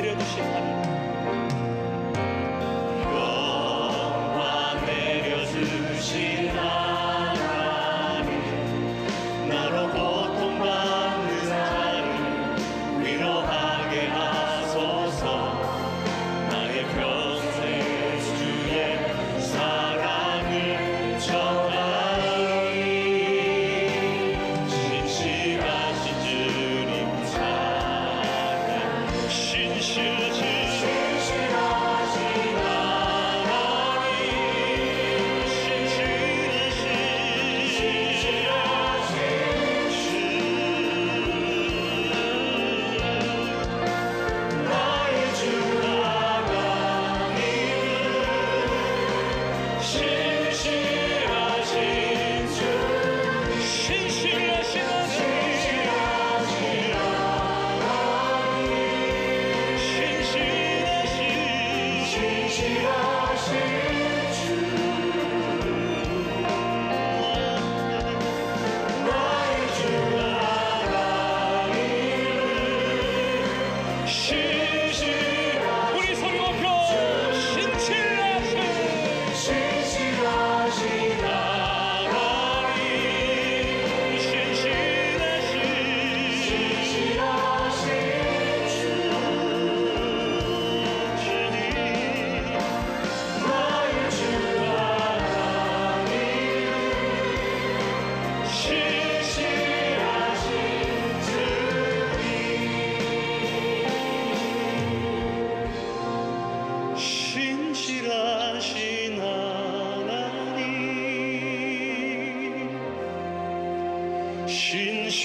내려주신 하나님, 영광 내려주신 하나님, 나로 고통받는 자를 위로하게 하소서. 나의 평생 주의 사랑을 전하리. 신실하신 주님 찬양. 신실하신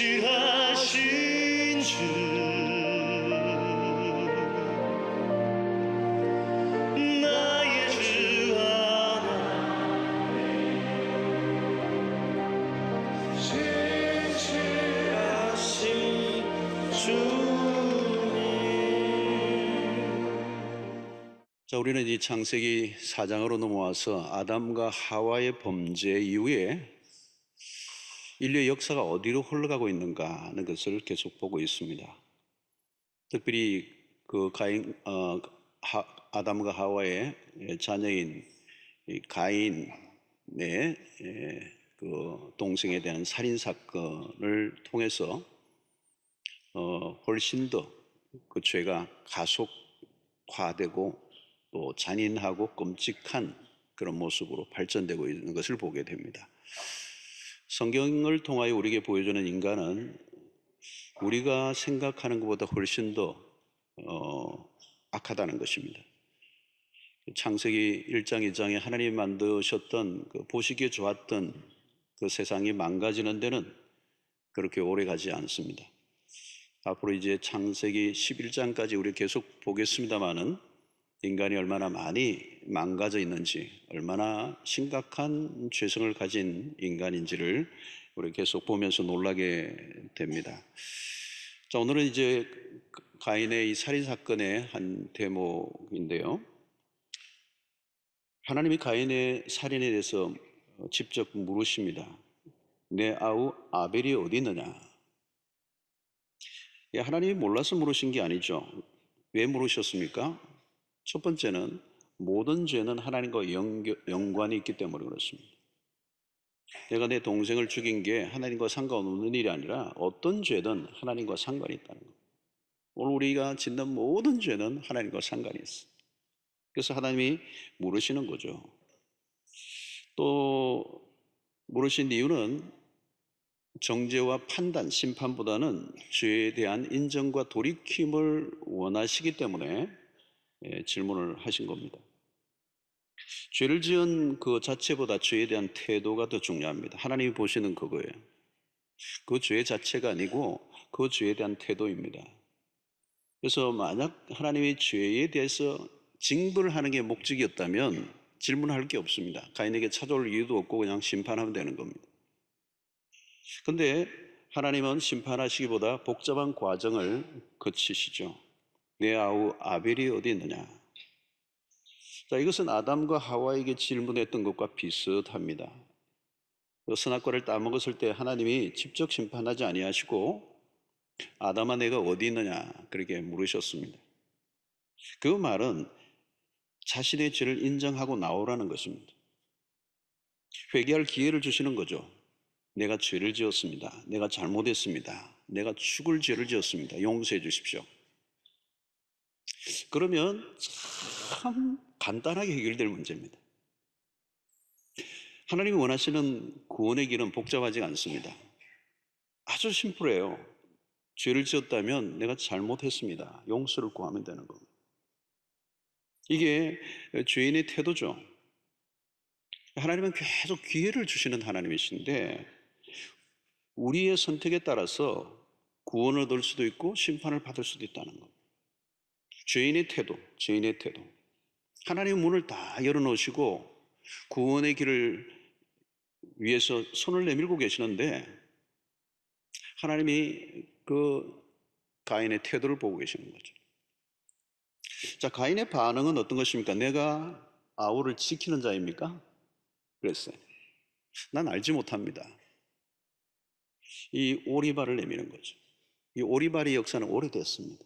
신실하신 주, 나의 주 하나님, 신실하신 주님. 자, 우리는 이 창세기 4장으로 넘어와서 아담과 하와의 범죄 이후에 인류의 역사가 어디로 흘러가고 있는가 하는 것을 계속 보고 있습니다. 특별히 그 아담과 하와의 자녀인 가인의 그 동생에 대한 살인 사건을 통해서 훨씬 더 그 죄가 가속화되고 또 잔인하고 끔찍한 그런 모습으로 발전되고 있는 것을 보게 됩니다. 성경을 통하여 우리에게 보여주는 인간은 우리가 생각하는 것보다 훨씬 더 악하다는 것입니다. 창세기 1장 2장에 하나님이 만드셨던 그 보시기에 좋았던 그 세상이 망가지는 데는 그렇게 오래 가지 않습니다. 앞으로 이제 창세기 11장까지 우리 계속 보겠습니다마는 인간이 얼마나 많이 망가져 있는지, 얼마나 심각한 죄성을 가진 인간인지를 우리 계속 보면서 놀라게 됩니다. 자, 오늘은 이제 가인의 이 살인 사건의 한 대목인데요. 하나님이 가인의 살인에 대해서 직접 물으십니다. 내 아우 아벨이 어디 있느냐? 하나님이 몰라서 물으신 게 아니죠. 왜 물으셨습니까? 첫 번째는 모든 죄는 하나님과 연관이 있기 때문에 그렇습니다. 내가 내 동생을 죽인 게 하나님과 상관없는 일이 아니라 어떤 죄든 하나님과 상관이 있다는 것. 오늘 우리가 짓는 모든 죄는 하나님과 상관이 있어. 그래서 하나님이 물으시는 거죠. 또 물으신 이유는 정죄와 판단, 심판보다는 죄에 대한 인정과 돌이킴을 원하시기 때문에 질문을 하신 겁니다. 죄를 지은 그 자체보다 죄에 대한 태도가 더 중요합니다. 하나님이 보시는 그거예요. 그 죄 자체가 아니고 그 죄에 대한 태도입니다. 그래서 만약 하나님이 죄에 대해서 징벌을 하는 게 목적이었다면 질문할 게 없습니다. 가인에게 찾아올 이유도 없고 그냥 심판하면 되는 겁니다. 그런데 하나님은 심판하시기보다 복잡한 과정을 거치시죠. 내 아우 아벨이 어디 있느냐? 자, 이것은 아담과 하와에게 질문했던 것과 비슷합니다. 선악과를 따먹었을 때 하나님이 직접 심판하지 아니하시고 아담아 내가 어디 있느냐 그렇게 물으셨습니다. 그 말은 자신의 죄를 인정하고 나오라는 것입니다. 회개할 기회를 주시는 거죠. 내가 죄를 지었습니다. 내가 잘못했습니다. 내가 죽을 죄를 지었습니다. 용서해 주십시오. 그러면 참 간단하게 해결될 문제입니다. 하나님이 원하시는 구원의 길은 복잡하지 않습니다. 아주 심플해요. 죄를 지었다면 내가 잘못했습니다. 용서를 구하면 되는 겁니다. 이게 죄인의 태도죠. 하나님은 계속 기회를 주시는 하나님이신데 우리의 선택에 따라서 구원을 얻을 수도 있고 심판을 받을 수도 있다는 겁니다. 죄인의 태도. 하나님의 문을 다 열어놓으시고 구원의 길을 위해서 손을 내밀고 계시는데 하나님이 그 가인의 태도를 보고 계시는 거죠. 자, 가인의 반응은 어떤 것입니까? 내가 아우를 지키는 자입니까? 그랬어요. 난 알지 못합니다. 이 오리발을 내미는 거죠. 이 오리발의 역사는 오래됐습니다.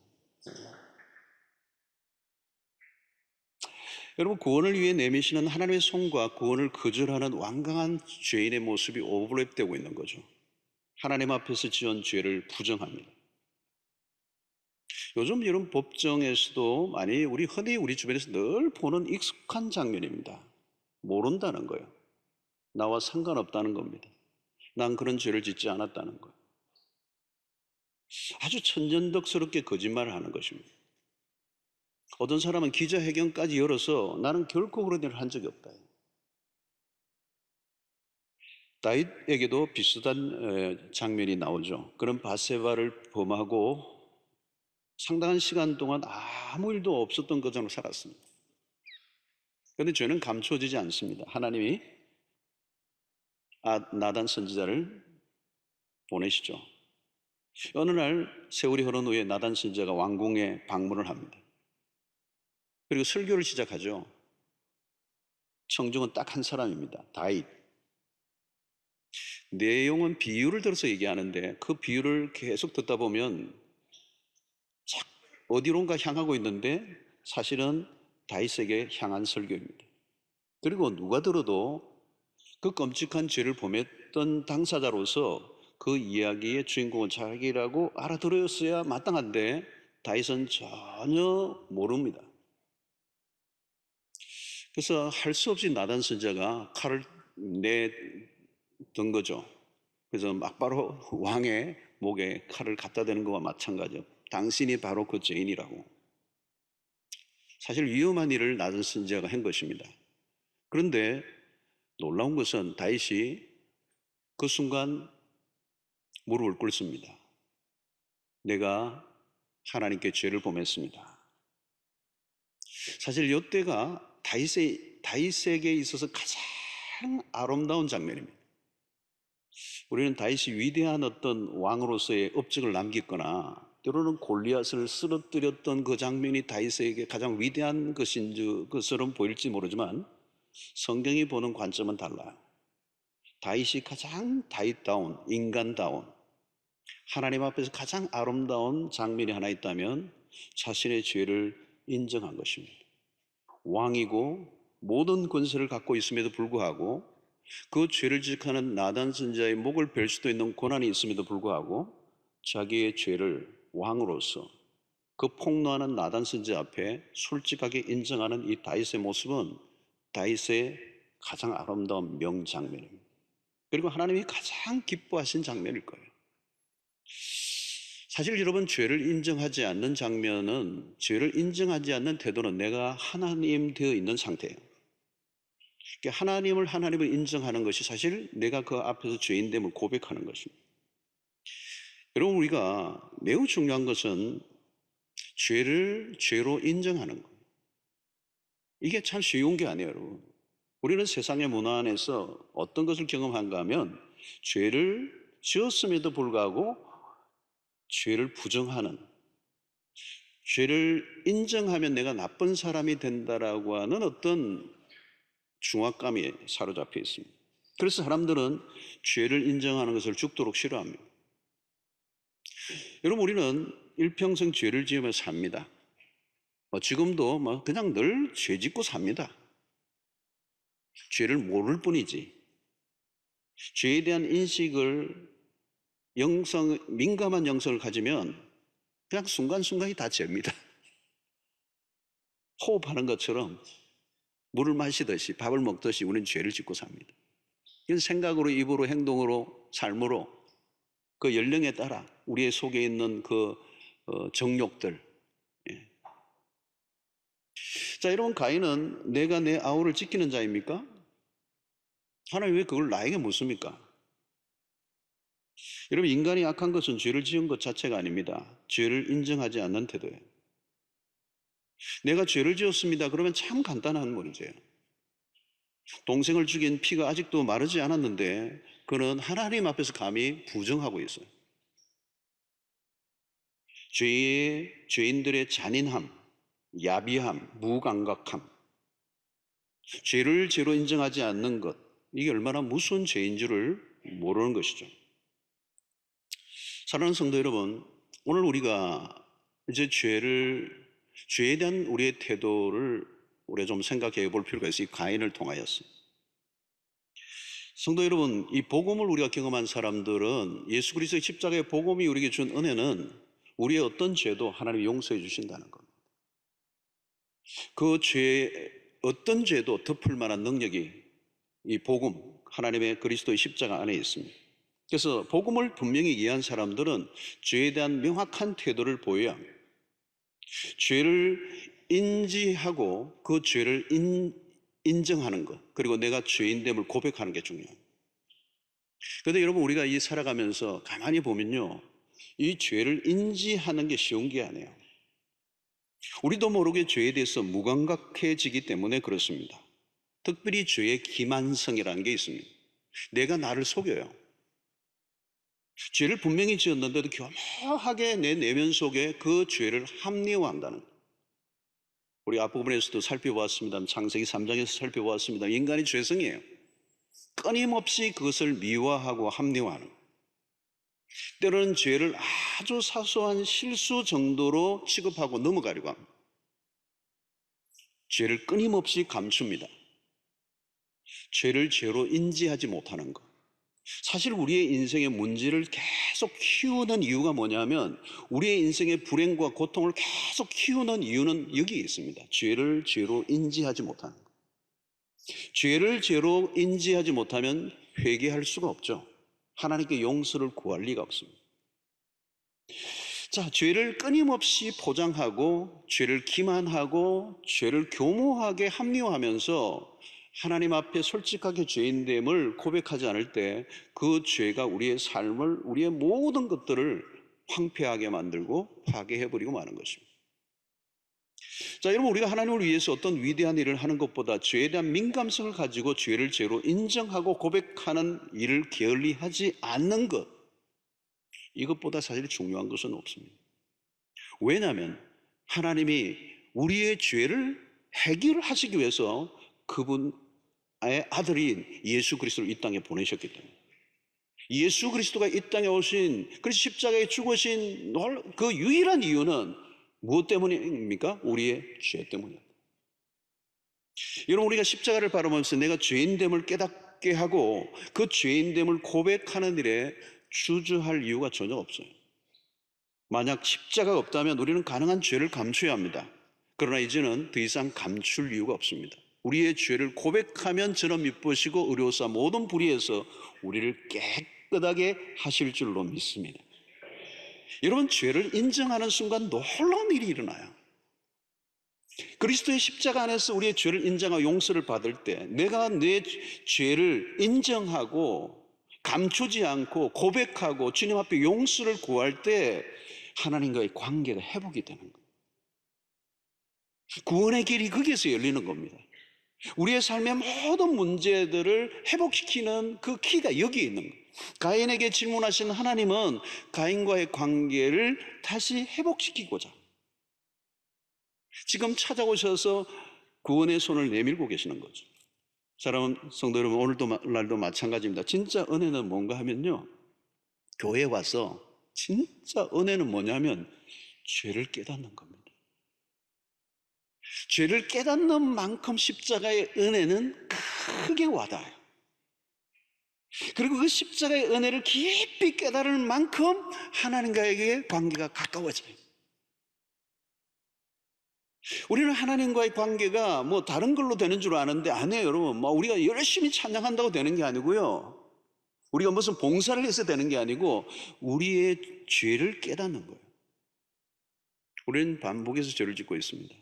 여러분, 구원을 위해 내미시는 하나님의 손과 구원을 거절하는 완강한 죄인의 모습이 오버랩되고 있는 거죠. 하나님 앞에서 지은 죄를 부정합니다. 요즘 이런 법정에서도 많이 흔히 우리 주변에서 늘 보는 익숙한 장면입니다. 모른다는 거예요. 나와 상관없다는 겁니다. 난 그런 죄를 짓지 않았다는 거예요. 아주 천연덕스럽게 거짓말을 하는 것입니다. 어떤 사람은 기자회견까지 열어서 나는 결코 그런 일을 한 적이 없다. 다윗에게도 비슷한 장면이 나오죠. 그런 바세바를 범하고 상당한 시간 동안 아무 일도 없었던 것처럼 살았습니다. 그런데 죄는 감춰지지 않습니다. 하나님이 나단 선지자를 보내시죠. 어느 날 세월이 흐른 후에 나단 선지자가 왕궁에 방문을 합니다. 그리고 설교를 시작하죠. 청중은 딱 한 사람입니다. 다윗. 내용은 비유를 들어서 얘기하는데 그 비유를 계속 듣다 보면 어디론가 향하고 있는데 사실은 다윗에게 향한 설교입니다. 그리고 누가 들어도 그 끔찍한 죄를 범했던 당사자로서 그 이야기의 주인공은 자기라고 알아들었어야 마땅한데 다윗은 전혀 모릅니다. 그래서 할 수 없이 나단 선지자가 칼을 내던 거죠. 그래서 막바로 왕의 목에 칼을 갖다 대는 것과 마찬가지죠. 당신이 바로 그 죄인이라고. 사실 위험한 일을 나단 선지자가 한 것입니다. 그런데 놀라운 것은 다윗이 그 순간 무릎을 꿇습니다. 내가 하나님께 죄를 범했습니다. 사실 이때가 다윗에게 있어서 가장 아름다운 장면입니다. 우리는 다윗이 위대한 어떤 왕으로서의 업적을 남겼거나 때로는 골리앗을 쓰러뜨렸던 그 장면이 다윗에게 가장 위대한 것처럼 보일지 모르지만 성경이 보는 관점은 달라요. 다윗이 가장 다윗다운, 인간다운, 하나님 앞에서 가장 아름다운 장면이 하나 있다면 자신의 죄를 인정한 것입니다. 왕이고 모든 권세를 갖고 있음에도 불구하고 그 죄를 지적하는 나단 선지자의 목을 벨 수도 있는 권한이 있음에도 불구하고 자기의 죄를 왕으로서 그 폭로하는 나단 선지자 앞에 솔직하게 인정하는 이 다윗의 모습은 다윗의 가장 아름다운 명장면입니다. 그리고 하나님이 가장 기뻐하신 장면일 거예요. 사실 여러분, 죄를 인정하지 않는 장면은, 죄를 인정하지 않는 태도는 내가 하나님 되어 있는 상태예요. 하나님을 인정하는 것이 사실 내가 그 앞에서 죄인됨을 고백하는 것입니다. 여러분, 우리가 매우 중요한 것은 죄를 죄로 인정하는 거예요. 이게 참 쉬운 게 아니에요, 여러분. 우리는 세상의 문화 안에서 어떤 것을 경험한가 하면 죄를 지었음에도 불구하고 죄를 부정하는, 죄를 인정하면 내가 나쁜 사람이 된다라고 하는 어떤 중압감에 사로잡혀 있습니다. 그래서 사람들은 죄를 인정하는 것을 죽도록 싫어합니다. 여러분, 우리는 일평생 죄를 지으며 삽니다. 지금도 그냥 늘 죄 짓고 삽니다. 죄를 모를 뿐이지. 죄에 대한 인식을 민감한 영성을 가지면 그냥 순간순간이 다 죄입니다. 호흡하는 것처럼 물을 마시듯이 밥을 먹듯이 우리는 죄를 짓고 삽니다. 이건 생각으로, 입으로, 행동으로, 삶으로 그 연령에 따라 우리의 속에 있는 그 정욕들. 예. 자, 여러분, 가인은 내가 내 아우를 지키는 자입니까? 하나님 왜 그걸 나에게 묻습니까? 여러분, 인간이 악한 것은 죄를 지은 것 자체가 아닙니다. 죄를 인정하지 않는 태도예요. 내가 죄를 지었습니다. 그러면 참 간단한 문제예요. 동생을 죽인 피가 아직도 마르지 않았는데 그는 하나님 앞에서 감히 부정하고 있어요. 죄인들의 잔인함, 야비함, 무감각함, 죄를 죄로 인정하지 않는 것, 이게 얼마나 무서운 죄인 줄을 모르는 것이죠. 사랑하는 성도 여러분, 오늘 우리가 이제 죄에 대한 우리의 태도를 우리가 좀 생각해 볼 필요가 있어요. 이 가인을 통하여서. 성도 여러분, 이 복음을 우리가 경험한 사람들은 예수 그리스도의 십자가의 복음이 우리에게 준 은혜는 우리의 어떤 죄도 하나님이 용서해 주신다는 겁니다. 그 어떤 죄도 덮을 만한 능력이 이 복음, 하나님의 그리스도의 십자가 안에 있습니다. 그래서 복음을 분명히 이해한 사람들은 죄에 대한 명확한 태도를 보여야 합니다. 죄를 인지하고 그 죄를 인정하는 것, 그리고 내가 죄인됨을 고백하는 게 중요합니다. 그런데 여러분, 우리가 이 살아가면서 가만히 보면요, 이 죄를 인지하는 게 쉬운 게 아니에요. 우리도 모르게 죄에 대해서 무감각해지기 때문에 그렇습니다. 특별히 죄의 기만성이라는 게 있습니다. 내가 나를 속여요. 죄를 분명히 지었는데도 교묘하게 내 내면 속에 그 죄를 합리화한다는 거예요. 우리 앞부분에서도 살펴보았습니다. 창세기 3장에서 살펴보았습니다. 인간이 죄성이에요. 끊임없이 그것을 미화하고 합리화하는 거예요. 때로는 죄를 아주 사소한 실수 정도로 취급하고 넘어가려고 합니다. 죄를 끊임없이 감춥니다. 죄를 죄로 인지하지 못하는 것. 사실 우리의 인생의 문제를 계속 키우는 이유가 뭐냐면, 우리의 인생의 불행과 고통을 계속 키우는 이유는 여기에 있습니다. 죄를 죄로 인지하지 못하는 것. 죄를 죄로 인지하지 못하면 회개할 수가 없죠. 하나님께 용서를 구할 리가 없습니다. 자, 죄를 끊임없이 포장하고 죄를 기만하고 죄를 교모하게 합리화하면서 하나님 앞에 솔직하게 죄인됨을 고백하지 않을 때 그 죄가 우리의 삶을, 우리의 모든 것들을 황폐하게 만들고 파괴해버리고 마는 것입니다. 자, 여러분, 우리가 하나님을 위해서 어떤 위대한 일을 하는 것보다 죄에 대한 민감성을 가지고 죄를 죄로 인정하고 고백하는 일을 게을리하지 않는 것, 이것보다 사실 중요한 것은 없습니다. 왜냐하면 하나님이 우리의 죄를 해결하시기 위해서 그분의 아들인 예수 그리스도를 이 땅에 보내셨기 때문에, 예수 그리스도가 이 땅에 오신, 그래서 십자가에 죽으신 그 유일한 이유는 무엇 때문입니까? 우리의 죄 때문입니다. 여러분, 우리가 십자가를 바라보면서 내가 죄인됨을 깨닫게 하고 그 죄인됨을 고백하는 일에 주저할 이유가 전혀 없어요. 만약 십자가가 없다면 우리는 가능한 죄를 감춰야 합니다. 그러나 이제는 더 이상 감출 이유가 없습니다. 우리의 죄를 고백하면 저는 미쁘시고 의로우사 모든 불의에서 우리를 깨끗하게 하실 줄로 믿습니다. 여러분, 죄를 인정하는 순간 놀라운 일이 일어나요. 그리스도의 십자가 안에서 우리의 죄를 인정하고 용서를 받을 때, 내가 내 죄를 인정하고 감추지 않고 고백하고 주님 앞에 용서를 구할 때 하나님과의 관계가 회복이 되는 거예요. 구원의 길이 거기에서 열리는 겁니다. 우리의 삶의 모든 문제들을 회복시키는 그 키가 여기에 있는 거예요. 가인에게 질문하신 하나님은 가인과의 관계를 다시 회복시키고자 지금 찾아오셔서 구원의 손을 내밀고 계시는 거죠. 사랑하는 성도 여러분, 오늘도 마찬가지입니다. 진짜 은혜는 뭔가 하면요, 교회에 와서 진짜 은혜는 뭐냐면 죄를 깨닫는 겁니다. 죄를 깨닫는 만큼 십자가의 은혜는 크게 와닿아요. 그리고 그 십자가의 은혜를 깊이 깨달을 만큼 하나님과의 관계가 가까워져요. 우리는 하나님과의 관계가 뭐 다른 걸로 되는 줄 아는데 아니에요, 여러분. 뭐 우리가 열심히 찬양한다고 되는 게 아니고요. 우리가 무슨 봉사를 해서 되는 게 아니고 우리의 죄를 깨닫는 거예요. 우리는 반복해서 죄를 짓고 있습니다.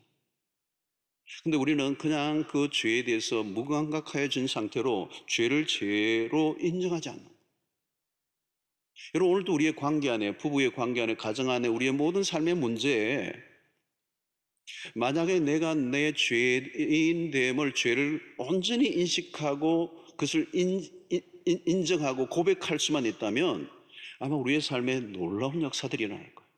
근데 우리는 그냥 그 죄에 대해서 무감각해진 상태로 죄를 죄로 인정하지 않는 거예요. 여러분, 오늘도 우리의 관계 안에, 부부의 관계 안에, 가정 안에, 우리의 모든 삶의 문제에 만약에 내가 내 죄인됨을, 죄를 온전히 인식하고 그것을 인정하고 고백할 수만 있다면 아마 우리의 삶에 놀라운 역사들이 일어날 거예요.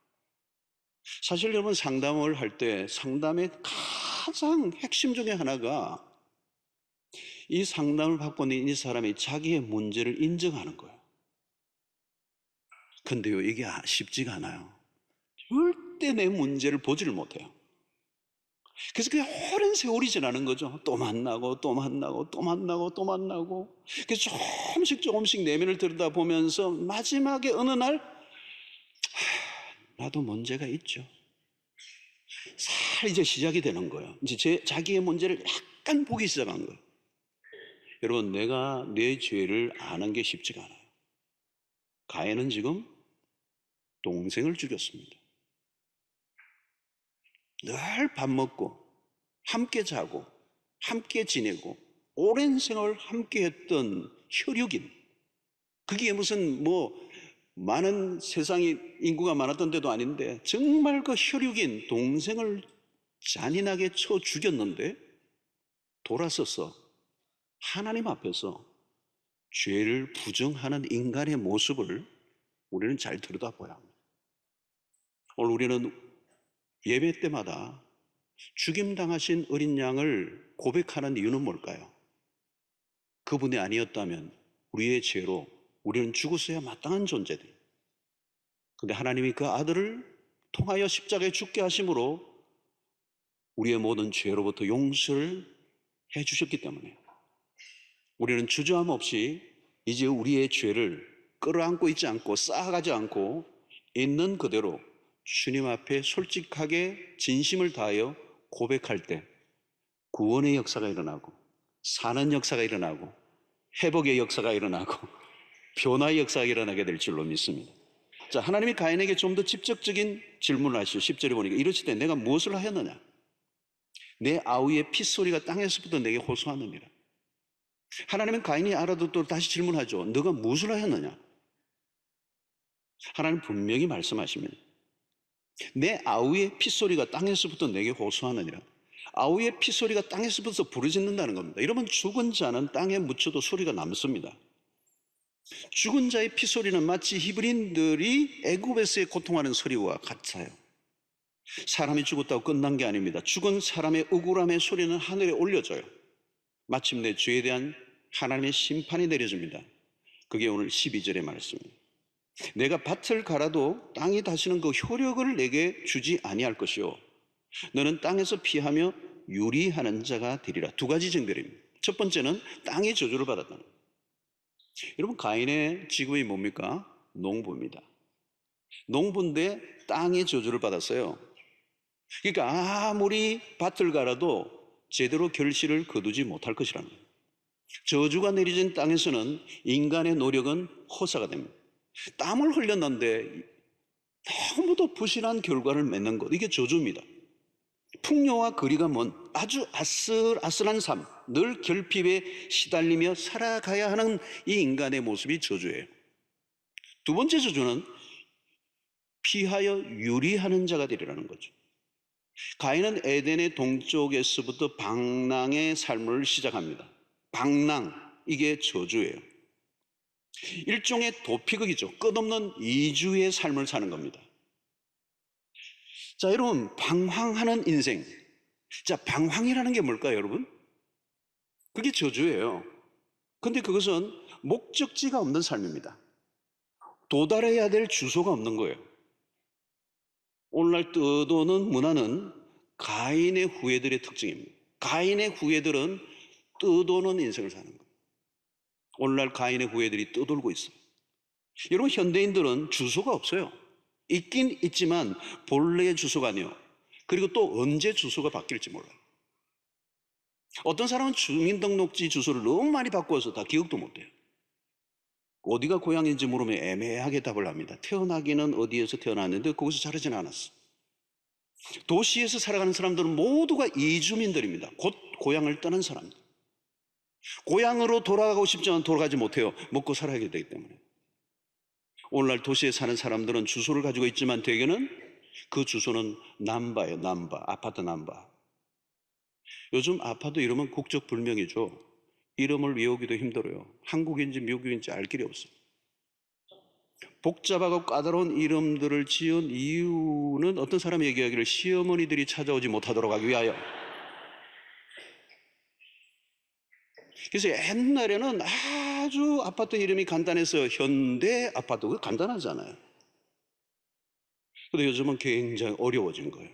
사실 여러분, 상담을 할 때 상담의 가장 핵심 중에 하나가 이 상담을 받고 있는 이 사람이 자기의 문제를 인정하는 거예요. 근데요, 이게 쉽지가 않아요. 절대 내 문제를 보지를 못해요. 그래서 그게 오랜 세월이 지나는 거죠. 또 만나고 또 만나고 또 만나고 또 만나고. 그래서 조금씩 내면을 들여다보면서 마지막에 어느 날 나도 문제가 있죠. 이제 시작이 되는 거예요. 이제 자기의 문제를 약간 보기 시작한 거예요. 여러분, 내가 내 죄를 아는 게 쉽지가 않아요. 가인은 지금 동생을 죽였습니다. 늘 밥 먹고 함께 자고 함께 지내고 오랜 생을 함께 했던 혈육인, 그게 무슨 많은 세상이 인구가 많았던 데도 아닌데 정말 그 혈육인 동생을 잔인하게 쳐 죽였는데 돌아서서 하나님 앞에서 죄를 부정하는 인간의 모습을 우리는 잘 들여다봐야 합니다. 오늘 우리는 예배 때마다 죽임당하신 어린 양을 고백하는 이유는 뭘까요? 그분이 아니었다면 우리의 죄로 우리는 죽었어야 마땅한 존재들. 근데 하나님이 그 아들을 통하여 십자가에 죽게 하심으로 우리의 모든 죄로부터 용서를 해주셨기 때문에 우리는 주저함 없이 이제 우리의 죄를 끌어안고 있지 않고 쌓아가지 않고 있는 그대로 주님 앞에 솔직하게 진심을 다하여 고백할 때 구원의 역사가 일어나고 사는 역사가 일어나고 회복의 역사가 일어나고 변화의 역사가 일어나게 될 줄로 믿습니다. 자, 하나님이 가인에게 좀 더 직접적인 질문을 하시죠. 10절에 보니까 이르시되 내가 무엇을 하였느냐? 내 아우의 핏소리가 땅에서부터 내게 호소하느니라. 하나님은 가인이 알아듣도록 다시 질문하죠. 너가 무엇을 하였느냐? 하나님 분명히 말씀하십니다. 내 아우의 핏소리가 땅에서부터 내게 호소하느니라. 아우의 핏소리가 땅에서부터 부르짖는다는 겁니다. 여러분, 죽은 자는 땅에 묻혀도 소리가 남습니다. 죽은 자의 핏소리는 마치 히브리인들이 애굽에서의 고통하는 소리와 같아요. 사람이 죽었다고 끝난 게 아닙니다. 죽은 사람의 억울함의 소리는 하늘에 올려져요. 마침내 죄에 대한 하나님의 심판이 내려집니다. 그게 오늘 12절의 말씀입니다. 내가 밭을 갈아도 땅이 다시는 그 효력을 내게 주지 아니할 것이요 너는 땅에서 피하며 유리하는 자가 되리라. 두 가지 증거입니다. 첫 번째는 땅의 저주를 받았다는 거예요. 여러분, 가인의 직업이 뭡니까? 농부입니다. 농부인데 땅의 저주를 받았어요. 그러니까 아무리 밭을 갈아도 제대로 결실을 거두지 못할 것이라는 거예요. 저주가 내려진 땅에서는 인간의 노력은 허사가 됩니다. 땀을 흘렸는데 너무도 부실한 결과를 맺는 것, 이게 저주입니다. 풍요와 거리가 먼 아주 아슬아슬한 삶, 늘 결핍에 시달리며 살아가야 하는 이 인간의 모습이 저주예요. 두 번째 저주는 피하여 유리하는 자가 되리라는 거죠. 가인은 에덴의 동쪽에서부터 방랑의 삶을 시작합니다. 방랑, 이게 저주예요. 일종의 도피극이죠. 끝없는 이주의 삶을 사는 겁니다. 자, 여러분, 방황하는 인생. 자, 방황이라는 게 뭘까요, 여러분? 그게 저주예요. 근데 그것은 목적지가 없는 삶입니다. 도달해야 될 주소가 없는 거예요. 오늘날 떠도는 문화는 가인의 후예들의 특징입니다. 가인의 후예들은 떠도는 인생을 사는 거예요. 오늘날 가인의 후예들이 떠돌고 있어요. 여러분, 현대인들은 주소가 없어요. 있긴 있지만 본래의 주소가 아니에요. 그리고 또 언제 주소가 바뀔지 몰라요. 어떤 사람은 주민등록지 주소를 너무 많이 바꿔서 다 기억도 못해요. 어디가 고향인지 물으면 애매하게 답을 합니다. 태어나기는 어디에서 태어났는데 거기서 자라진 않았어. 도시에서 살아가는 사람들은 모두가 이주민들입니다. 곧 고향을 떠난 사람들. 고향으로 돌아가고 싶지만 돌아가지 못해요. 먹고 살아야 되기 때문에. 오늘날 도시에 사는 사람들은 주소를 가지고 있지만 대개는 그 주소는 남바예요. 남바, 아파트 남바. 요즘 아파트 이름은 국적 불명이죠. 이름을 외우기도 힘들어요. 한국인지 미국인지 알 길이 없어요. 복잡하고 까다로운 이름들을 지은 이유는 어떤 사람이 얘기하기를 시어머니들이 찾아오지 못하도록 하기 위하여. 그래서 옛날에는 아주 아파트 이름이 간단해서 현대 아파트, 그거 간단하잖아요. 근데 요즘은 굉장히 어려워진 거예요.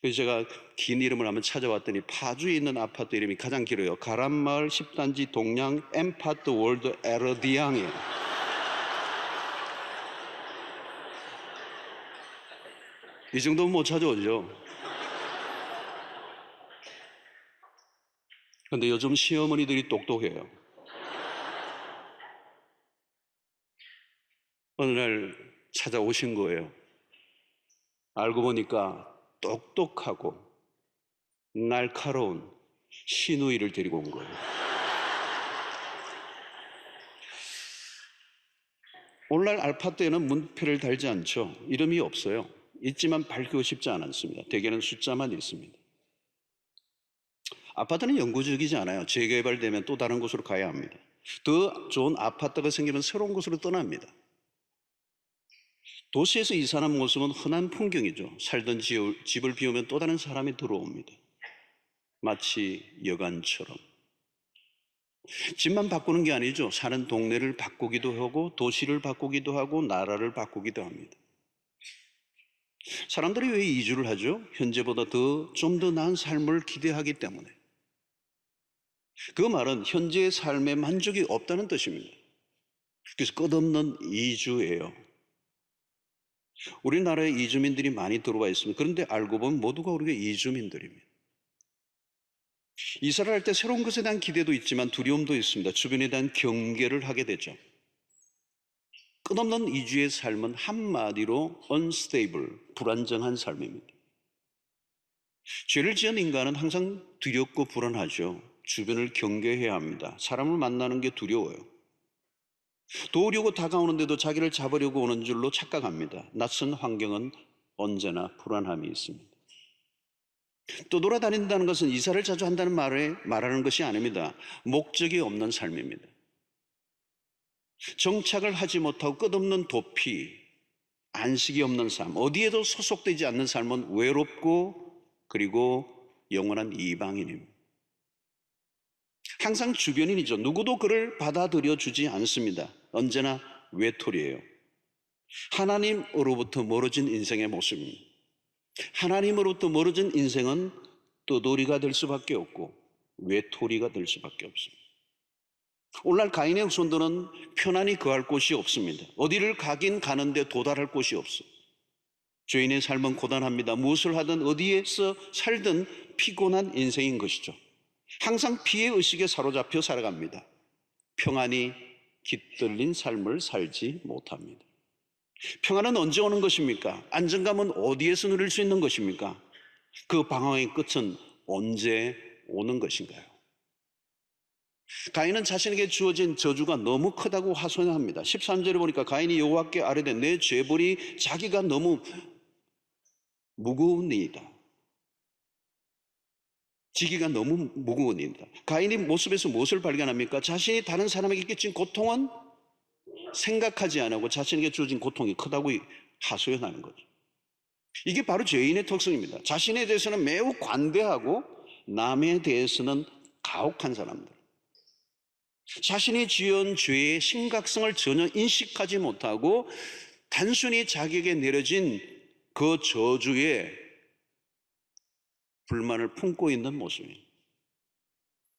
그래서 제가 긴 이름을 한번 찾아왔더니 파주에 있는 아파트 이름이 가장 길어요. 가란마을 10단지 동양 엠파트 월드 에러디앙이에요. 이 정도면 못 찾아오죠. 근데 요즘 시어머니들이 똑똑해요. 어느 날 찾아오신 거예요. 알고 보니까 똑똑하고 날카로운 시누이를 데리고 온 거예요. 오늘날 아파트에는 문패를 달지 않죠. 이름이 없어요. 있지만 밝히고 싶지 않습니다. 대개는 숫자만 있습니다. 아파트는 영구적이지 않아요. 재개발되면 또 다른 곳으로 가야 합니다. 더 좋은 아파트가 생기면 새로운 곳으로 떠납니다. 도시에서 이사하는 모습은 흔한 풍경이죠. 살던 집을 비우면 또 다른 사람이 들어옵니다. 마치 여관처럼. 집만 바꾸는 게 아니죠. 사는 동네를 바꾸기도 하고 도시를 바꾸기도 하고 나라를 바꾸기도 합니다. 사람들이 왜 이주를 하죠? 현재보다 좀 더 나은 삶을 기대하기 때문에. 그 말은 현재의 삶에 만족이 없다는 뜻입니다. 그래서 끝없는 이주예요. 우리나라에 이주민들이 많이 들어와 있습니다. 그런데 알고 보면 모두가 우리가 이주민들입니다. 이사를 할 때 새로운 것에 대한 기대도 있지만 두려움도 있습니다. 주변에 대한 경계를 하게 되죠. 끝없는 이주의 삶은 한마디로 unstable, 불안정한 삶입니다. 죄를 지은 인간은 항상 두렵고 불안하죠. 주변을 경계해야 합니다. 사람을 만나는 게 두려워요. 도우려고 다가오는데도 자기를 잡으려고 오는 줄로 착각합니다. 낯선 환경은 언제나 불안함이 있습니다. 또 돌아다닌다는 것은 이사를 자주 한다는 말하는 것이 아닙니다. 목적이 없는 삶입니다. 정착을 하지 못하고 끝없는 도피, 안식이 없는 삶, 어디에도 소속되지 않는 삶은 외롭고 그리고 영원한 이방인입니다. 항상 주변인이죠. 누구도 그를 받아들여 주지 않습니다. 언제나 외톨이에요. 하나님으로부터 멀어진 인생의 모습입니다. 하나님으로부터 멀어진 인생은 떠돌이가 될 수밖에 없고 외톨이가 될 수밖에 없습니다. 오늘날 가인의 후손들은 편안히 거할 곳이 없습니다. 어디를 가긴 가는데 도달할 곳이 없어요. 죄인의 삶은 고단합니다. 무엇을 하든 어디에서 살든 피곤한 인생인 것이죠. 항상 피해 의식에 사로잡혀 살아갑니다. 평안히 깃들린 삶을 살지 못합니다. 평안은 언제 오는 것입니까? 안정감은 어디에서 누릴 수 있는 것입니까? 그 방황의 끝은 언제 오는 것인가요? 가인은 자신에게 주어진 저주가 너무 크다고 하소연합니다. 13절에 보니까 가인이 여호와께 아뢰되 내 죄벌이 자기가 너무 무거우니이다. 지기가 너무 무거우니이다. 가인이 모습에서 무엇을 발견합니까? 자신이 다른 사람에게 끼친 고통은 생각하지 않고 자신에게 주어진 고통이 크다고 하소연하는 거죠. 이게 바로 죄인의 특성입니다. 자신에 대해서는 매우 관대하고 남에 대해서는 가혹한 사람들. 자신이 지은 죄의 심각성을 전혀 인식하지 못하고 단순히 자기에게 내려진 그 저주에 불만을 품고 있는 모습입니다.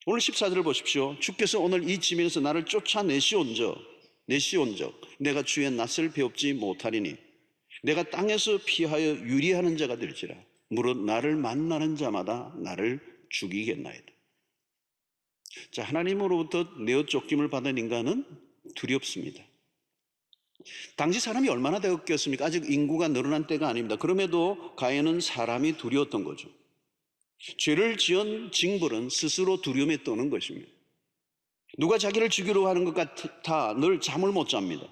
오늘 14절을 보십시오. 주께서 오늘 이 지면에서 나를 쫓아내시온즉 내가 주의 낯을 배웁지 못하리니 내가 땅에서 피하여 유리하는 자가 될지라. 무릇 나를 만나는 자마다 나를 죽이겠나이다. 자, 하나님으로부터 내어 쫓김을 받은 인간은 두렵습니다. 당시 사람이 얼마나 되었겠습니까? 아직 인구가 늘어난 때가 아닙니다. 그럼에도 가인은 사람이 두려웠던 거죠. 죄를 지은 징벌은 스스로 두려움에 떠는 것입니다. 누가 자기를 죽이려고 하는 것 같아 늘 잠을 못 잡니다.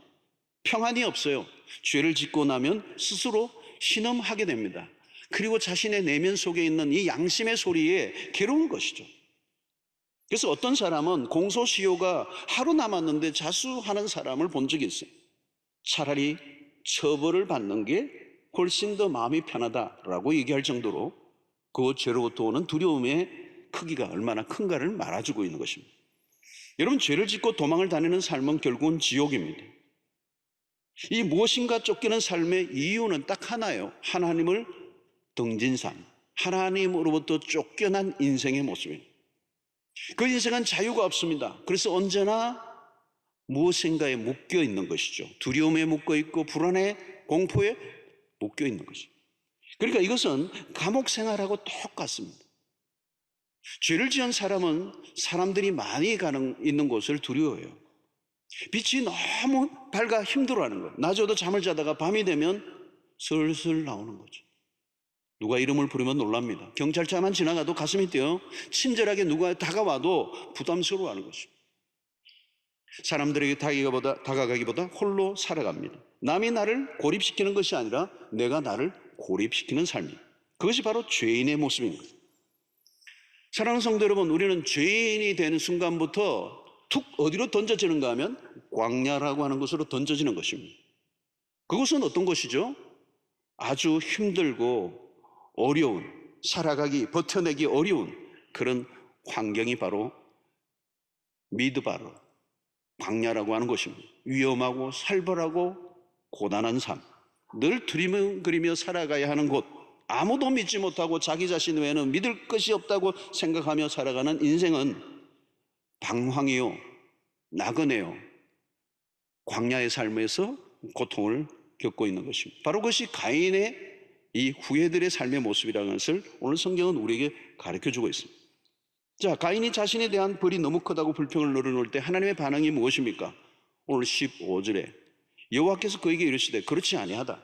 평안이 없어요. 죄를 짓고 나면 스스로 신음하게 됩니다. 그리고 자신의 내면 속에 있는 이 양심의 소리에 괴로운 것이죠. 그래서 어떤 사람은 공소시효가 하루 남았는데 자수하는 사람을 본 적이 있어요. 차라리 처벌을 받는 게 훨씬 더 마음이 편하다라고 얘기할 정도로 그 죄로부터 오는 두려움의 크기가 얼마나 큰가를 말해주고 있는 것입니다. 여러분, 죄를 짓고 도망을 다니는 삶은 결국은 지옥입니다. 이 무엇인가 쫓기는 삶의 이유는 딱 하나예요. 하나님을 등진 삶, 하나님으로부터 쫓겨난 인생의 모습입니다. 그 인생은 자유가 없습니다. 그래서 언제나 무엇인가에 묶여 있는 것이죠. 두려움에 묶여 있고 불안에, 공포에 묶여 있는 것이죠. 그러니까 이것은 감옥 생활하고 똑같습니다. 죄를 지은 사람은 사람들이 많이 있는 곳을 두려워해요. 빛이 너무 밝아 힘들어하는 거예요. 낮에도 잠을 자다가 밤이 되면 슬슬 나오는 거죠. 누가 이름을 부르면 놀랍니다. 경찰차만 지나가도 가슴이 뛰어. 친절하게 누가 다가와도 부담스러워하는 것입니다. 사람들에게 다가가기보다 홀로 살아갑니다. 남이 나를 고립시키는 것이 아니라 내가 나를 고립시키는 삶이에요. 그것이 바로 죄인의 모습입니다. 사랑하는 성도 여러분, 우리는 죄인이 되는 순간부터 툭 어디로 던져지는가 하면 광야라고 하는 곳으로 던져지는 것입니다. 그것은 어떤 것이죠? 아주 힘들고 어려운, 버텨내기 어려운 그런 환경이 바로 미드바르, 광야라고 하는 것입니다. 위험하고 살벌하고 고단한 삶, 늘 두리뭉거리며 살아가야 하는 곳, 아무도 믿지 못하고 자기 자신 외에는 믿을 것이 없다고 생각하며 살아가는 인생은 방황이요, 나그네요, 광야의 삶에서 고통을 겪고 있는 것입니다. 바로 그것이 가인의 이 후예들의 삶의 모습이라는 것을 오늘 성경은 우리에게 가르쳐주고 있습니다. 자, 가인이 자신에 대한 벌이 너무 크다고 불평을 늘어놓을 때 하나님의 반응이 무엇입니까? 오늘 15절에 여호와께서 그에게 이르시되 그렇지 아니하다.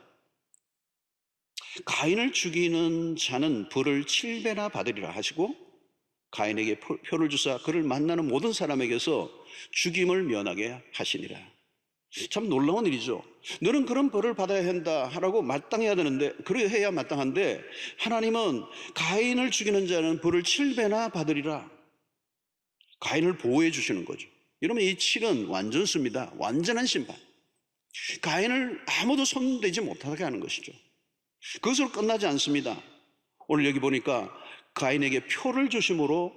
가인을 죽이는 자는 벌을 7배나 받으리라 하시고 가인에게 표를 주사 그를 만나는 모든 사람에게서 죽임을 면하게 하시니라. 참 놀라운 일이죠. 너는 그런 벌을 받아야 한다라고 마땅해야 되는데, 그래 해야 마땅한데 하나님은 가인을 죽이는 자는 벌을 7배나 받으리라. 가인을 보호해 주시는 거죠. 여러분, 이 7은 완전수입니다. 완전한 심판. 가인을 아무도 손대지 못하게 하는 것이죠. 그것으로 끝나지 않습니다. 오늘 여기 보니까 가인에게 표를 주심으로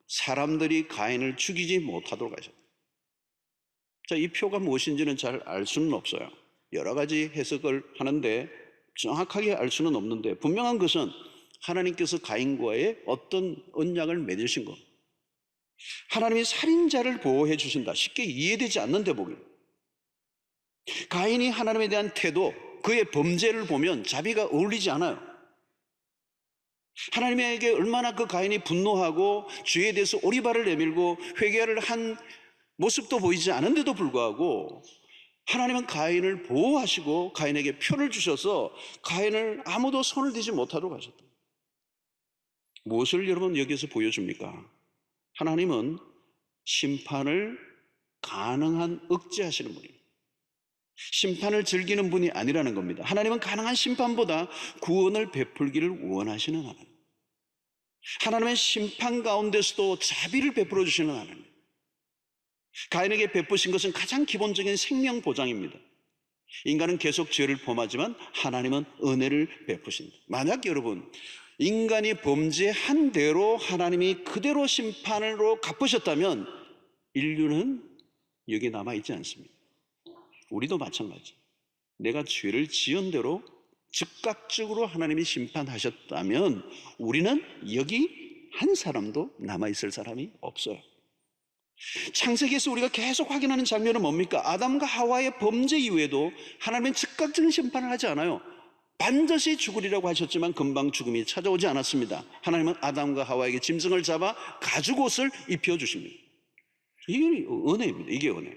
사람들이 가인을 죽이지 못하도록 하셨다. 자, 이 표가 무엇인지는 잘 알 수는 없어요. 여러 가지 해석을 하는데 정확하게 알 수는 없는데 분명한 것은 하나님께서 가인과의 어떤 언약을 맺으신 것, 하나님이 살인자를 보호해 주신다, 쉽게 이해되지 않는 대목이에요. 가인이 하나님에 대한 태도, 그의 범죄를 보면 자비가 어울리지 않아요. 하나님에게 얼마나 그 가인이 분노하고 죄에 대해서 오리발을 내밀고 회개를 한 모습도 보이지 않은데도 불구하고 하나님은 가인을 보호하시고 가인에게 표를 주셔서 가인을 아무도 손을 대지 못하도록 하셨다. 무엇을 여러분 여기서 보여줍니까? 하나님은 심판을 가능한 억제하시는 분입니다. 심판을 즐기는 분이 아니라는 겁니다. 하나님은 가능한 심판보다 구원을 베풀기를 원하시는 하나님. 하나님은 심판 가운데서도 자비를 베풀어 주시는 하나님. 가인에게 베푸신 것은 가장 기본적인 생명 보장입니다. 인간은 계속 죄를 범하지만 하나님은 은혜를 베푸신다. 만약 여러분 인간이 범죄한 대로 하나님이 그대로 심판으로 갚으셨다면 인류는 여기 남아있지 않습니다. 우리도 마찬가지. 내가 죄를 지은 대로 즉각적으로 하나님이 심판하셨다면 우리는 여기 한 사람도 남아있을 사람이 없어요. 창세기에서 우리가 계속 확인하는 장면은 뭡니까? 아담과 하와의 범죄 이후에도 하나님은 즉각적인 심판을 하지 않아요. 반드시 죽으리라고 하셨지만 금방 죽음이 찾아오지 않았습니다. 하나님은 아담과 하와에게 짐승을 잡아 가죽옷을 입혀주십니다. 이게 은혜입니다. 이게 은혜.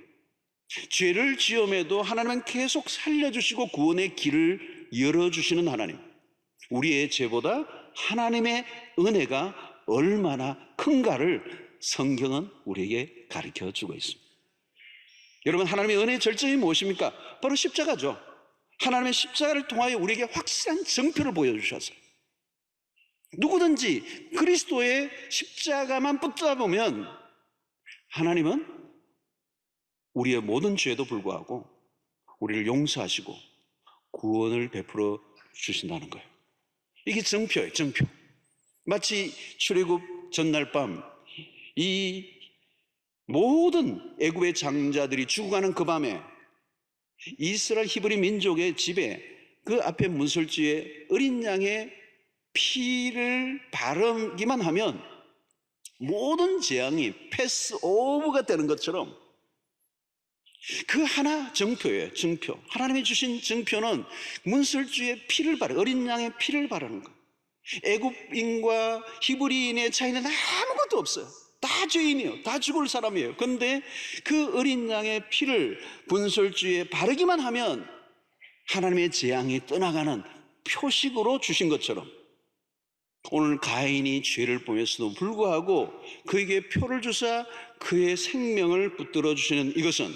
죄를 지음에도 하나님은 계속 살려주시고 구원의 길을 열어주시는 하나님. 우리의 죄보다 하나님의 은혜가 얼마나 큰가를 성경은 우리에게 가르쳐주고 있습니다. 여러분, 하나님의 은혜의 절정이 무엇입니까? 바로 십자가죠. 하나님의 십자가를 통하여 우리에게 확실한 정표를 보여주셨어요. 누구든지 그리스도의 십자가만 붙잡으면 하나님은 우리의 모든 죄에도 불구하고 우리를 용서하시고 구원을 베풀어 주신다는 거예요. 이게 정표예요, 정표. 마치 출애굽 전날 밤 이 모든 애굽의 장자들이 죽어가는 그 밤에 이스라엘 히브리 민족의 집에 그 앞에 문설주에 어린 양의 피를 바르기만 하면 모든 재앙이 패스오버가 되는 것처럼 그 하나 정표예요. 정표. 하나님이 주신 정표는 문설주의 피를 바르, 어린 양의 피를 바르는 거. 애굽인과 히브리인의 차이는 아무것도 없어요. 다 죄인이에요. 다 죽을 사람이에요. 그런데 그 어린 양의 피를 분설주에 바르기만 하면 하나님의 재앙이 떠나가는 표식으로 주신 것처럼 오늘 가인이 죄를 범했어도 불구하고 그에게 표를 주사 그의 생명을 붙들어 주시는 이것은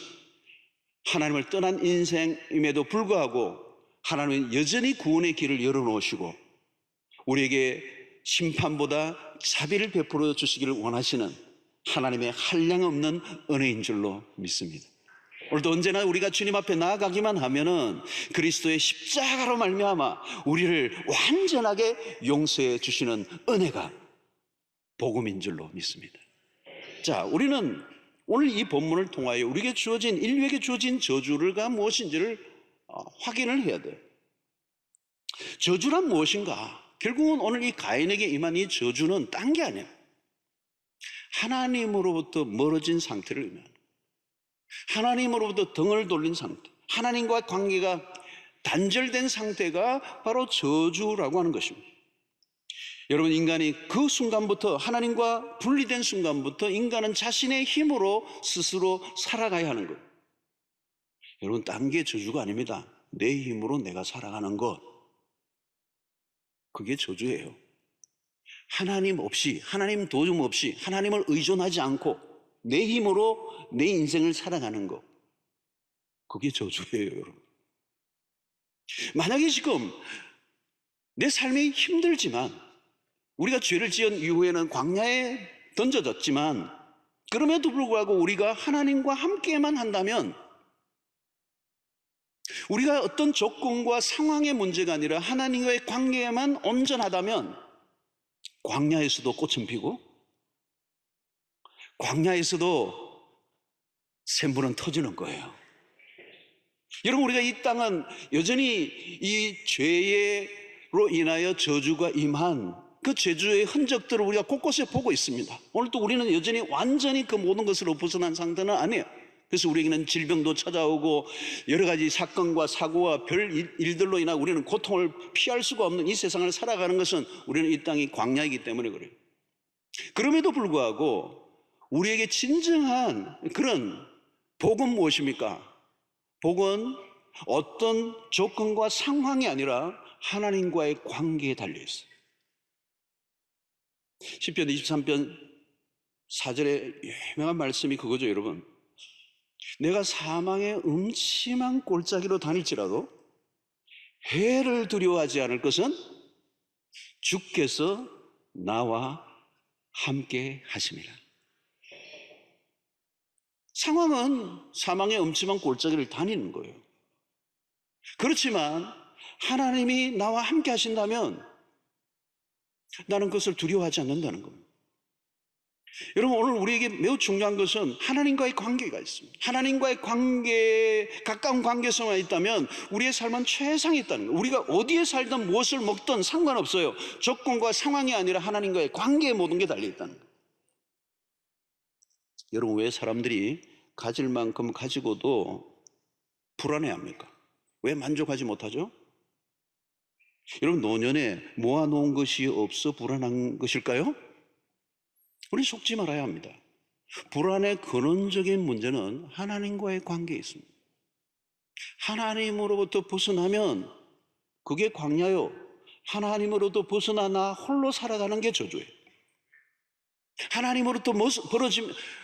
하나님을 떠난 인생임에도 불구하고 하나님은 여전히 구원의 길을 열어놓으시고 우리에게 심판보다 자비를 베풀어 주시기를 원하시는 하나님의 한량없는 은혜인 줄로 믿습니다. 오늘도 언제나 우리가 주님 앞에 나아가기만 하면은 그리스도의 십자가로 말미암아 우리를 완전하게 용서해 주시는 은혜가 복음인 줄로 믿습니다. 자, 우리는 오늘 이 본문을 통하여 우리에게 주어진, 인류에게 주어진 저주가 무엇인지를 확인을 해야 돼요. 저주란 무엇인가? 결국은 오늘 이 가인에게 임한 이 저주는 딴 게 아니에요. 하나님으로부터 멀어진 상태를 의미합니다. 하나님으로부터 등을 돌린 상태, 하나님과 관계가 단절된 상태가 바로 저주라고 하는 것입니다. 여러분, 인간이 그 순간부터, 하나님과 분리된 순간부터 인간은 자신의 힘으로 스스로 살아가야 하는 것. 여러분, 딴 게 저주가 아닙니다. 내 힘으로 내가 살아가는 것, 그게 저주예요. 하나님 없이, 하나님 도움 없이, 하나님을 의존하지 않고 내 힘으로 내 인생을 살아가는 것, 그게 저주예요, 여러분. 만약에 지금 내 삶이 힘들지만, 우리가 죄를 지은 이후에는 광야에 던져졌지만, 그럼에도 불구하고 우리가 하나님과 함께만 한다면, 우리가 어떤 조건과 상황의 문제가 아니라 하나님과의 관계에만 온전하다면 광야에서도 꽃은 피고 광야에서도 샘물은 터지는 거예요. 여러분, 우리가 이 땅은 여전히 이 죄로 인하여 저주가 임한 그 저주의 흔적들을 우리가 곳곳에 보고 있습니다. 오늘도 우리는 여전히 완전히 그 모든 것으로 벗어난 상태는 아니에요. 그래서 우리에게는 질병도 찾아오고 여러 가지 사건과 사고와 별 일들로 인하여 우리는 고통을 피할 수가 없는 이 세상을 살아가는 것은 우리는 이 땅이 광야이기 때문에 그래요. 그럼에도 불구하고 우리에게 진정한 그런 복은 무엇입니까? 복은 어떤 조건과 상황이 아니라 하나님과의 관계에 달려있어요. 시편 23편 4절의 유명한 말씀이 그거죠, 여러분. 내가 사망의 음침한 골짜기로 다닐지라도 해를 두려워하지 않을 것은 주께서 나와 함께 하심이라. 상황은 사망의 음침한 골짜기를 다니는 거예요. 그렇지만 하나님이 나와 함께 하신다면 나는 그것을 두려워하지 않는다는 겁니다. 여러분, 오늘 우리에게 매우 중요한 것은 하나님과의 관계가 있습니다. 하나님과의 관계, 가까운 관계성이 있다면 우리의 삶은 최상이 있다는 거예요. 우리가 어디에 살든 무엇을 먹든 상관없어요. 조건과 상황이 아니라 하나님과의 관계에 모든 게 달려있다는 거예요. 여러분, 왜 사람들이 가질 만큼 가지고도 불안해합니까? 왜 만족하지 못하죠? 여러분, 노년에 모아놓은 것이 없어 불안한 것일까요? 우리 속지 말아야 합니다. 불안의 근원적인 문제는 하나님과의 관계에 있습니다. 하나님으로부터 벗어나면 그게 광야요. 하나님으로부터 벗어나 나 홀로 살아가는 게 저주예요. 하나님으로부터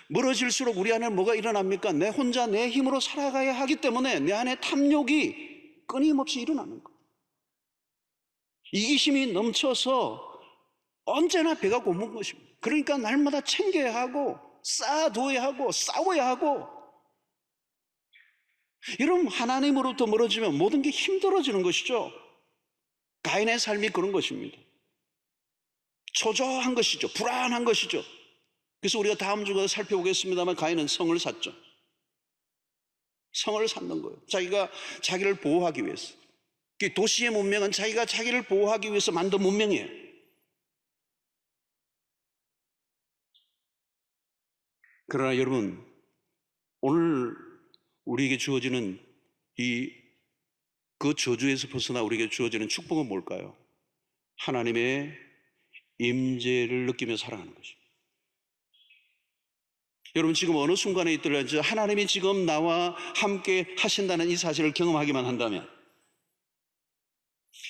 멀어질수록 우리 안에 뭐가 일어납니까? 내 혼자 내 힘으로 살아가야 하기 때문에 내 안에 탐욕이 끊임없이 일어나는 거예요. 이기심이 넘쳐서 언제나 배가 고픈 것입니다. 그러니까 날마다 챙겨야 하고 쌓아두어야 하고 싸워야 하고. 여러분, 하나님으로부터 멀어지면 모든 게 힘들어지는 것이죠. 가인의 삶이 그런 것입니다. 초조한 것이죠. 불안한 것이죠. 그래서 우리가 다음 주에 살펴보겠습니다만 가인은 성을 샀죠. 성을 샀는 거예요. 자기가 자기를 보호하기 위해서. 도시의 문명은 자기가 자기를 보호하기 위해서 만든 문명이에요. 그러나 여러분, 오늘 우리에게 주어지는 그 저주에서 벗어나 우리에게 주어지는 축복은 뭘까요? 하나님의 임재를 느끼며 살아가는 것입니다. 여러분, 지금 어느 순간에 있더라도 하나님이 지금 나와 함께 하신다는 이 사실을 경험하기만 한다면,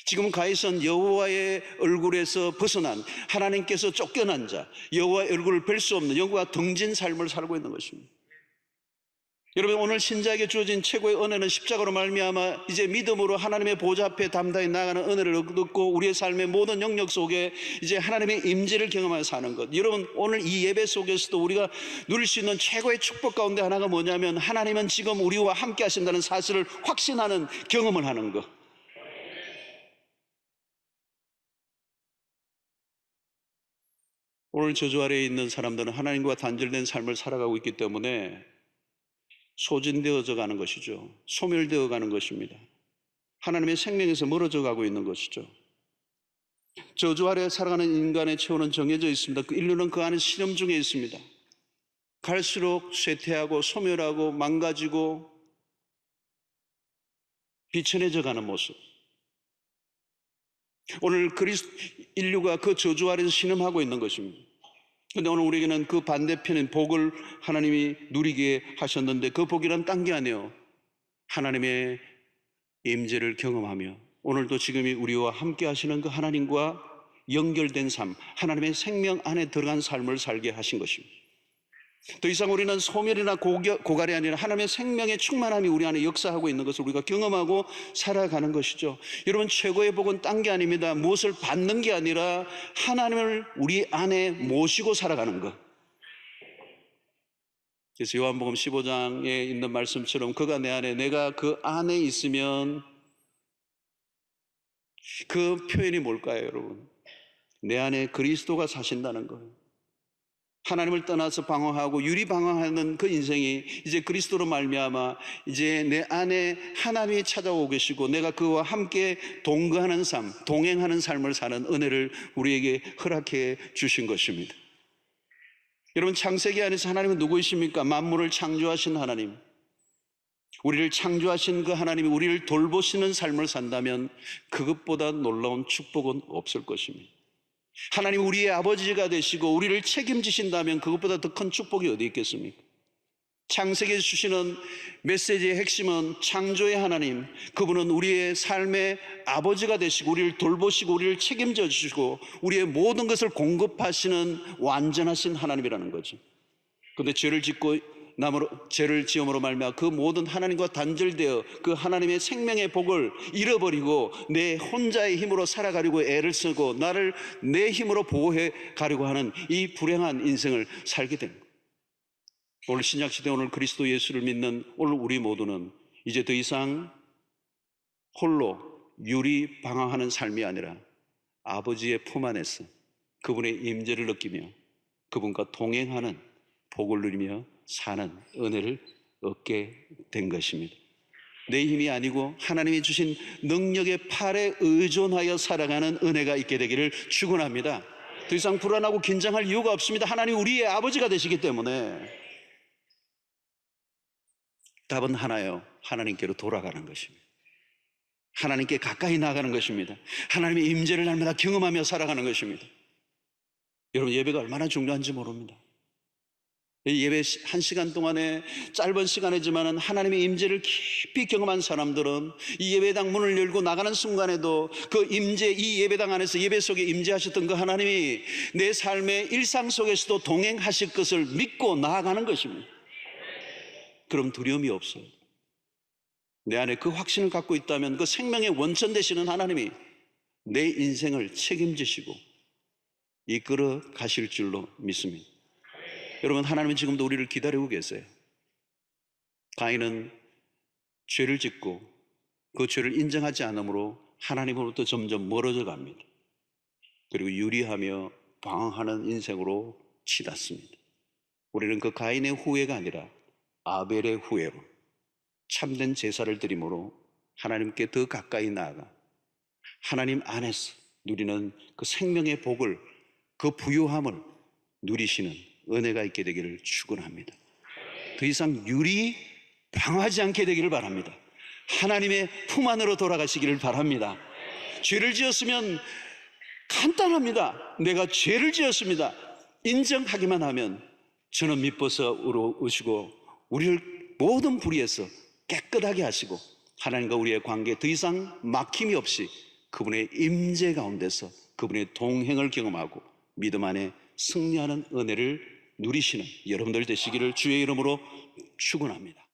지금 가이선 여호와의 얼굴에서 벗어난, 하나님께서 쫓겨난 자, 여호와의 얼굴을 뵐 수 없는 영과 등진 삶을 살고 있는 것입니다. 여러분, 오늘 신자에게 주어진 최고의 은혜는 십자가로 말미암아 이제 믿음으로 하나님의 보좌 앞에 담대히 나가는 은혜를 얻고 우리의 삶의 모든 영역 속에 이제 하나님의 임재를 경험하여 사는 것. 여러분, 오늘 이 예배 속에서도 우리가 누릴 수 있는 최고의 축복 가운데 하나가 뭐냐면, 하나님은 지금 우리와 함께 하신다는 사실을 확신하는 경험을 하는 것. 오늘 저주 아래에 있는 사람들은 하나님과 단절된 삶을 살아가고 있기 때문에 소진되어져 가는 것이죠. 소멸되어 가는 것입니다. 하나님의 생명에서 멀어져 가고 있는 것이죠. 저주 아래 살아가는 인간의 처우는 정해져 있습니다. 그 인류는 그 안에 시험 중에 있습니다. 갈수록 쇠퇴하고 소멸하고 망가지고 비천해져 가는 모습. 오늘 인류가 그 저주 아래서 신음하고 있는 것입니다. 그런데 오늘 우리에게는 그 반대편인 복을 하나님이 누리게 하셨는데, 그 복이란 딴 게 아니에요. 하나님의 임재를 경험하며 오늘도 지금이 우리와 함께 하시는 그 하나님과 연결된 삶, 하나님의 생명 안에 들어간 삶을 살게 하신 것입니다. 더 이상 우리는 소멸이나 고갈이 아니라 하나님의 생명의 충만함이 우리 안에 역사하고 있는 것을 우리가 경험하고 살아가는 것이죠. 여러분, 최고의 복은 딴 게 아닙니다. 무엇을 받는 게 아니라 하나님을 우리 안에 모시고 살아가는 것. 그래서 요한복음 15장에 있는 말씀처럼 그가 내 안에, 내가 그 안에 있으면, 그 표현이 뭘까요, 여러분? 내 안에 그리스도가 사신다는 거예요. 하나님을 떠나서 방황하고 유리방황하는 그 인생이 이제 그리스도로 말미암아 이제 내 안에 하나님이 찾아오고 계시고 내가 그와 함께 동거하는 삶, 동행하는 삶을 사는 은혜를 우리에게 허락해 주신 것입니다. 여러분, 창세기 안에서 하나님은 누구이십니까? 만물을 창조하신 하나님. 우리를 창조하신 그 하나님이 우리를 돌보시는 삶을 산다면 그것보다 놀라운 축복은 없을 것입니다. 하나님 우리의 아버지가 되시고 우리를 책임지신다면 그것보다 더 큰 축복이 어디 있겠습니까? 창세기에서 주시는 메시지의 핵심은 창조의 하나님, 그분은 우리의 삶의 아버지가 되시고 우리를 돌보시고 우리를 책임져 주시고 우리의 모든 것을 공급하시는 완전하신 하나님이라는 거죠. 그런데 죄를 지음으로 말미암아 그 모든 하나님과 단절되어 그 하나님의 생명의 복을 잃어버리고 내 혼자의 힘으로 살아가려고 애를 쓰고 나를 내 힘으로 보호해 가려고 하는 이 불행한 인생을 살게 됩니다. 오늘 신약시대, 오늘 그리스도 예수를 믿는 오늘 우리 모두는 이제 더 이상 홀로 유리방황하는 삶이 아니라 아버지의 품 안에서 그분의 임재를 느끼며 그분과 동행하는 복을 누리며 사는 은혜를 얻게 된 것입니다. 내 힘이 아니고 하나님이 주신 능력의 팔에 의존하여 살아가는 은혜가 있게 되기를 축원합니다. 더 이상 불안하고 긴장할 이유가 없습니다. 하나님 우리의 아버지가 되시기 때문에. 답은 하나요. 하나님께로 돌아가는 것입니다. 하나님께 가까이 나가는 것입니다. 하나님의 임재를 날마다 경험하며 살아가는 것입니다. 여러분, 예배가 얼마나 중요한지 모릅니다. 이 예배 1시간 동안에 짧은 시간이지만 하나님의 임재를 깊이 경험한 사람들은 이 예배당 문을 열고 나가는 순간에도 그 임재, 이 예배당 안에서 예배 속에 임재하셨던 그 하나님이 내 삶의 일상 속에서도 동행하실 것을 믿고 나아가는 것입니다. 그럼 두려움이 없어요. 내 안에 그 확신을 갖고 있다면 그 생명의 원천 되시는 하나님이 내 인생을 책임지시고 이끌어 가실 줄로 믿습니다. 여러분, 하나님은 지금도 우리를 기다리고 계세요. 가인은 죄를 짓고 그 죄를 인정하지 않으므로 하나님으로부터 점점 멀어져 갑니다. 그리고 유리하며 방황하는 인생으로 치닫습니다. 우리는 그 가인의 후회가 아니라 아벨의 후회로 참된 제사를 드림으로 하나님께 더 가까이 나아가 하나님 안에서 누리는 그 생명의 복을, 그 부요함을 누리시는 은혜가 있게 되기를 축원합니다. 더 이상 방황하지 않게 되기를 바랍니다. 하나님의 품 안으로 돌아가시기를 바랍니다. 죄를 지었으면 간단합니다. 내가 죄를 지었습니다. 인정하기만 하면 저는 미뻐서 오시고 우리를 모든 불의에서 깨끗하게 하시고 하나님과 우리의 관계에 더 이상 막힘이 없이 그분의 임재 가운데서 그분의 동행을 경험하고 믿음 안에 승리하는 은혜를 누리시는 여러분들 되시기를 주의 이름으로 축원합니다.